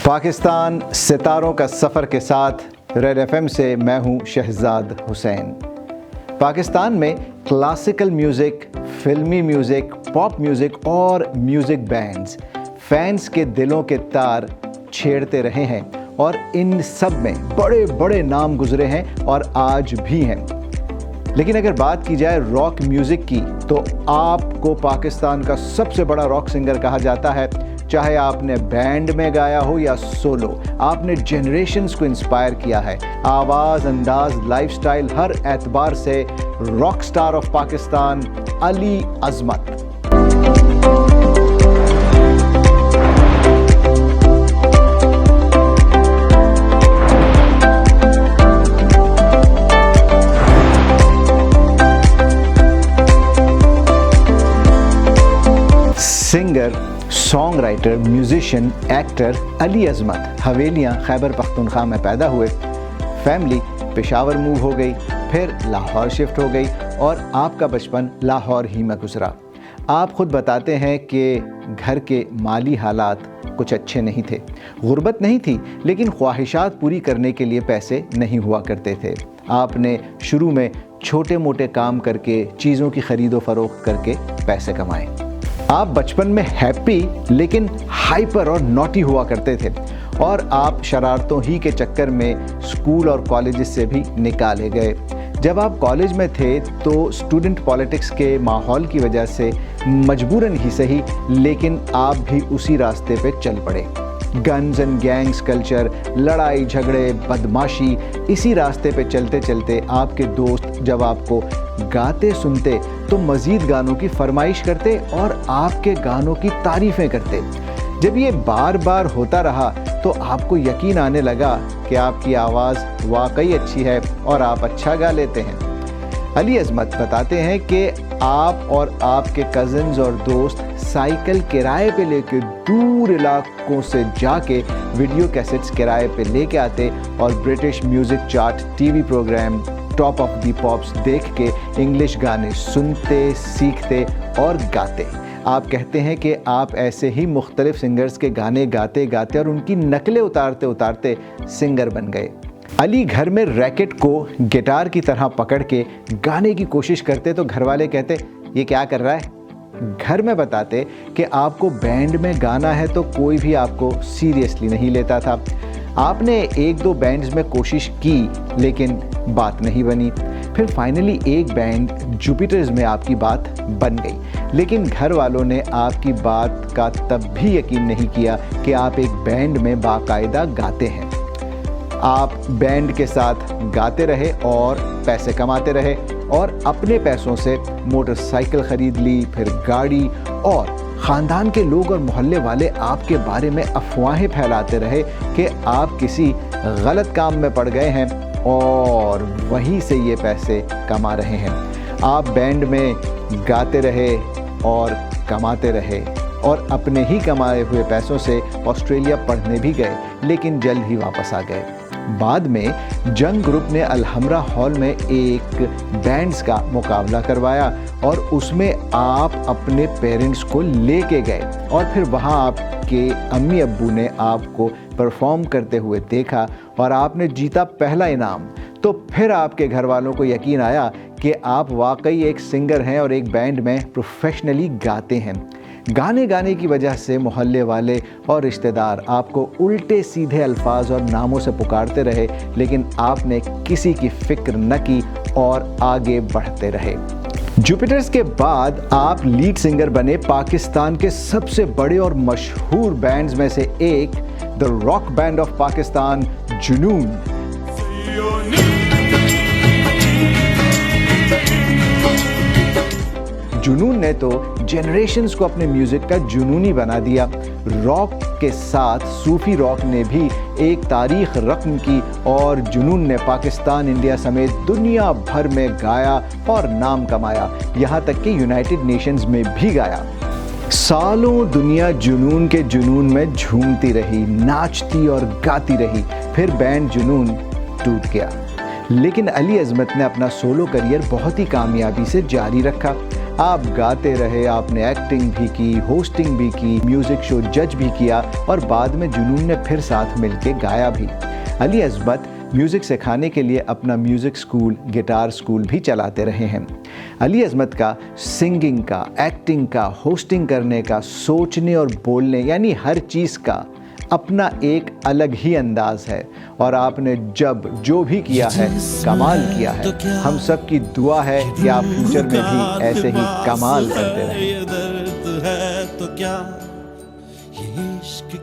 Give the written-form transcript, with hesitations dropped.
पाकिस्तान सितारों का सफ़र के साथ रेड एफएम से मैं हूं शहजाद हुसैन। पाकिस्तान में क्लासिकल म्यूज़िक, फिल्मी म्यूज़िक, पॉप म्यूज़िक और म्यूज़िक बैंड्स फैंस के दिलों के तार छेड़ते रहे हैं और इन सब में बड़े बड़े नाम गुजरे हैं और आज भी हैं। लेकिन अगर बात की जाए रॉक म्यूज़िक की तो आपको पाकिस्तान का सबसे बड़ा रॉक सिंगर कहा जाता है। चाहे आपने बैंड में गाया हो या सोलो, आपने जनरेशन्स को इंस्पायर किया है। आवाज़, अंदाज, लाइफस्टाइल, हर एतबार से rock star of Pakistan Ali Azmat. Singer, songwriter, musician, actor Ali Azmat Haveliyan Khyber Pakhtunkhwa में पैदा हुए। फैमिली पेशावर मूव हो गई, फिर लाहौर शिफ्ट हो गई और आपका बचपन लाहौर ही में गुजरा। आप खुद बताते हैं कि घर के माली हालात कुछ अच्छे नहीं थे। गुर्बत नहीं थी, लेकिन ख्वाहिशात पूरी करने के लिए पैसे नहीं हुआ करते थे। आपने शुरू में छोटे मोटे काम करके चीज़ों की ख़रीदो फरोख्त करके पैसे कमाए। आप बचपन में हैप्पी लेकिन हाइपर और नॉटी हुआ करते थे और आप शरारतों ही के चक्कर में स्कूल और कॉलेज से भी निकाले गए। जब आप कॉलेज में थे तो स्टूडेंट पॉलिटिक्स के माहौल की वजह से मजबूरन ही सही, लेकिन आप भी उसी रास्ते पे चल पड़े। गन्स एंड गैंग्स कल्चर, लड़ाई झगड़े, बदमाशी, इसी रास्ते पे चलते चलते आपके दोस्त जब आपको गाते सुनते तो मज़ीद गानों की फरमाइश करते और आपके गानों की तारीफ़ें करते। जब ये बार बार होता रहा तो आपको यकीन आने लगा कि आपकी आवाज़ वाकई अच्छी है और आप अच्छा गा लेते हैं। अली अज़मत बताते हैं कि आप और आपके कज़न्स और दोस्त साइकिल किराए पे लेके दूर इलाकों से जाके वीडियो कैसेट्स किराए पे लेके आते और British music chart, TV programme, top of the pops देख के इंग्लिश गाने सुनते, सीखते और गाते। आप कहते हैं कि आप ऐसे ही मुख्तलिफ सिंगर्स के गाने गाते गाते और उनकी नकलें उतारते उतारते सिंगर बन गए। अली घर में रैकेट को गिटार की तरह पकड़ के गाने की कोशिश करते तो घर वाले कहते ये क्या कर रहा है। घर में बताते कि आपको बैंड में गाना है तो कोई भी आपको सीरियसली नहीं लेता था। आपने एक दो बैंड्स में कोशिश की लेकिन बात नहीं बनी। फिर फाइनली एक बैंड जुपिटर्स में आपकी बात बन गई, लेकिन घर वालों ने आपकी बात का तब भी यकीन नहीं किया कि आप एक बैंड में बाकायदा गाते हैं। आप बैंड के साथ गाते रहे और पैसे कमाते रहे और अपने पैसों से मोटरसाइकिल ख़रीद ली, फिर गाड़ी, और ख़ानदान के लोग और मोहल्ले वाले आपके बारे में अफवाहें फैलाते रहे कि आप किसी गलत काम में पड़ गए हैं और वहीं से ये पैसे कमा रहे हैं। आप बैंड में गाते रहे और कमाते रहे और अपने ही कमाए हुए पैसों से ऑस्ट्रेलिया पढ़ने भी गए, लेकिन जल्द ही वापस आ गए। बाद में जंग ग्रुप ने अलहमरा हॉल में एक बैंड्स का मुकाबला करवाया और उसमें आप अपने पेरेंट्स को लेके गए और फिर वहाँ आपके अम्मी अब्बू ने आपको परफॉर्म करते हुए देखा और आपने जीता पहला इनाम। तो फिर आपके घर वालों को यकीन आया कि आप वाकई एक सिंगर हैं और एक बैंड में प्रोफेशनली गाते हैं। गाने की वजह से मोहल्ले वाले और रिश्तेदार आपको उल्टे सीधे अल्फाज और नामों से पुकारते रहे, लेकिन आपने किसी की फिक्र न की और आगे बढ़ते रहे। जुपिटर्स के बाद आप लीड सिंगर बने पाकिस्तान के सबसे बड़े और मशहूर बैंड्स में से एक, the rock band of Pakistan, जुनून। जुनून ने तो जनरेशन्स को अपने म्यूज़िक का जुनूनी बना दिया। रॉक के साथ सूफ़ी रॉक ने भी एक तारीख़ रक़म की और जुनून ने पाकिस्तान, इंडिया समेत दुनिया भर में गाया और नाम कमाया, यहाँ तक कि यूनाइटेड नेशंस में भी गाया। सालों दुनिया जुनून के जुनून में झूमती रही, नाचती और गाती रही। फिर बैंड जुनून टूट गया, लेकिन अली अज़मत ने अपना सोलो करियर बहुत ही कामयाबी से जारी रखा। आप गाते रहे, आपने एक्टिंग भी की, होस्टिंग भी की, म्यूज़िक शो जज भी किया और बाद में जुनून ने फिर साथ मिलके गाया भी। अली अज़मत म्यूज़िक सिखाने के लिए अपना म्यूज़िक स्कूल, गिटार स्कूल भी चलाते रहे हैं। अली अज़मत का सिंगिंग का, एक्टिंग का, होस्टिंग करने का, सोचने और बोलने यानी हर चीज़ का अपना एक अलग ही अंदाज है और आपने जब जो भी किया है कमाल किया है। हम सब की दुआ है कि आप फ्यूचर में भी ऐसे ही कमाल करते रहें। ये दर्द है तो क्या, ये इश्क की